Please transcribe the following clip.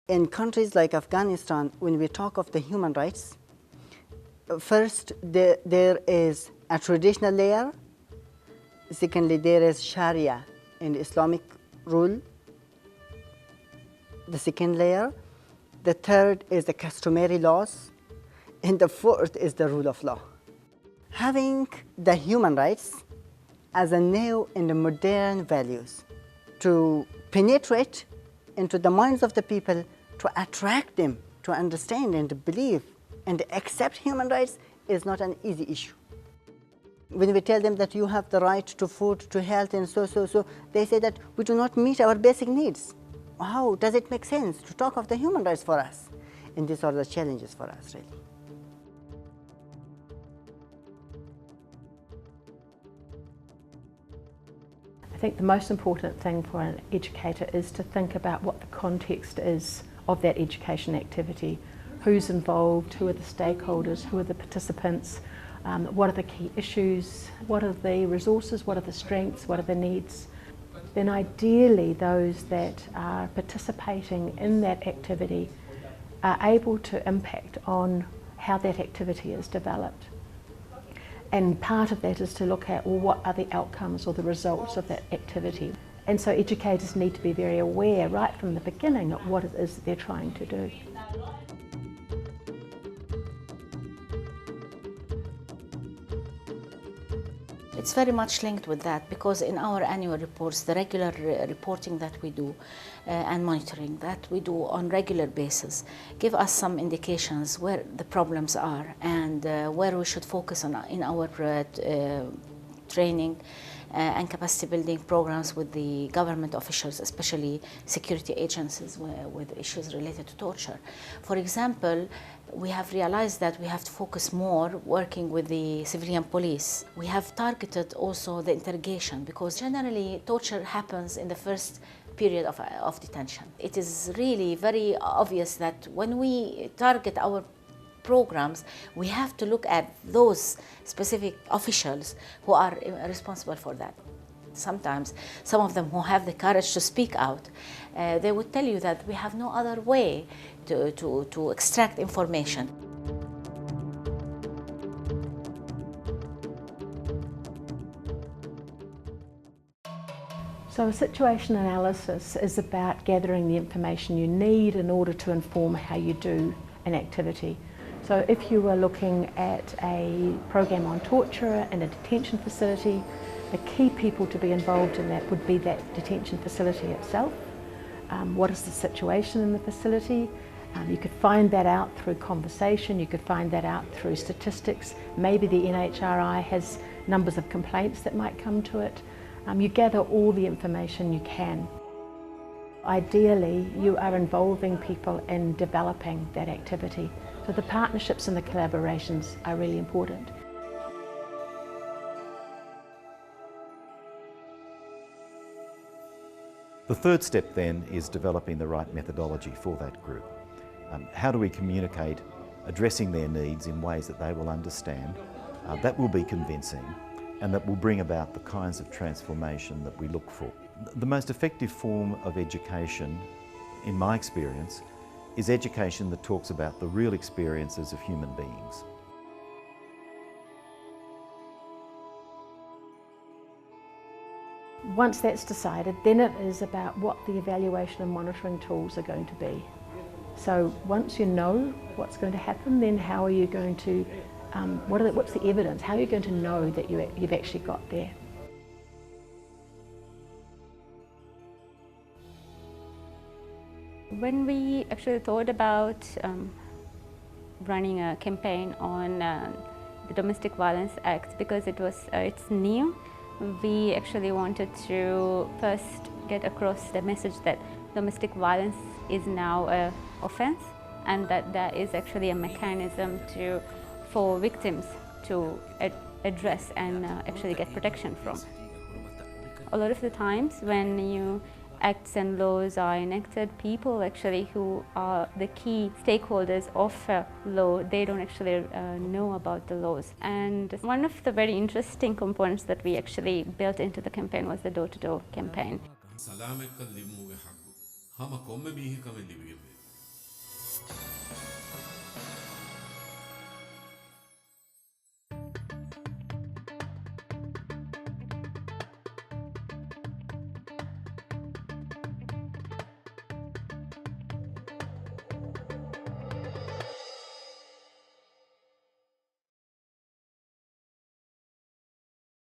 In countries like Afghanistan, when we talk of the human rights, first there is a traditional layer. Secondly, there is Sharia and Islamic rule, the second layer. The third is the customary laws, and the fourth is the rule of law. Having the human rights as a new and modern values to penetrate into the minds of the people, to attract them to understand and to believe and accept human rights is not an easy issue. When we tell them that you have the right to food, to health, and so, they say that we do not meet our basic needs. How does it make sense to talk of the human rights for us? And these are the challenges for us, really. I think the most important thing for an educator is to think about what the context is of that education activity. Who's involved, who are the stakeholders, who are the participants, what are the key issues, what are the resources, what are the strengths, what are the needs. Then ideally those that are participating in that activity are able to impact on how that activity is developed. And part of that is to look at, well, what are the outcomes or the results of that activity. And so educators need to be very aware right from the beginning of what it is that they're trying to do. It's very much linked with that, because in our annual reports, the regular reporting that we do and monitoring that we do on regular basis give us some indications where the problems are and where we should focus on in our training and capacity building programs with the government officials, especially security agencies with issues related to torture. For example, we have realized that we have to focus more working with the civilian police. We have targeted also the interrogation, because generally torture happens in the first period of detention. It is really very obvious that when we target our programs, we have to look at those specific officials who are responsible for that. Sometimes some of them who have the courage to speak out, they would tell you that we have no other way to extract information. So a situation analysis is about gathering the information you need in order to inform how you do an activity. So if you were looking at a program on torture in a detention facility, the key people to be involved in that would be that detention facility itself. What is the situation in the facility? You could find that out through conversation, you could find that out through statistics. Maybe the NHRI has numbers of complaints that might come to it. You gather all the information you can. Ideally, you are involving people in developing that activity. So the partnerships and the collaborations are really important. The third step then is developing the right methodology for that group. How do we communicate addressing their needs in ways that they will understand, that will be convincing, and that will bring about the kinds of transformation that we look for. The most effective form of education, in my experience, is education that talks about the real experiences of human beings. Once that's decided, then it is about what the evaluation and monitoring tools are going to be. So once you know what's going to happen, then how are you going to, what's the evidence? How are you going to know that you've actually got there? When we actually thought about running a campaign on the Domestic Violence Act, because it's new, we actually wanted to first get across the message that domestic violence is now an offence, and that there is actually a mechanism for victims to address and actually get protection from. A lot of the times when new acts and laws are enacted, people actually who are the key stakeholders of a law, they don't actually know about the laws. And one of the very interesting components that we actually built into the campaign was the door-to-door campaign.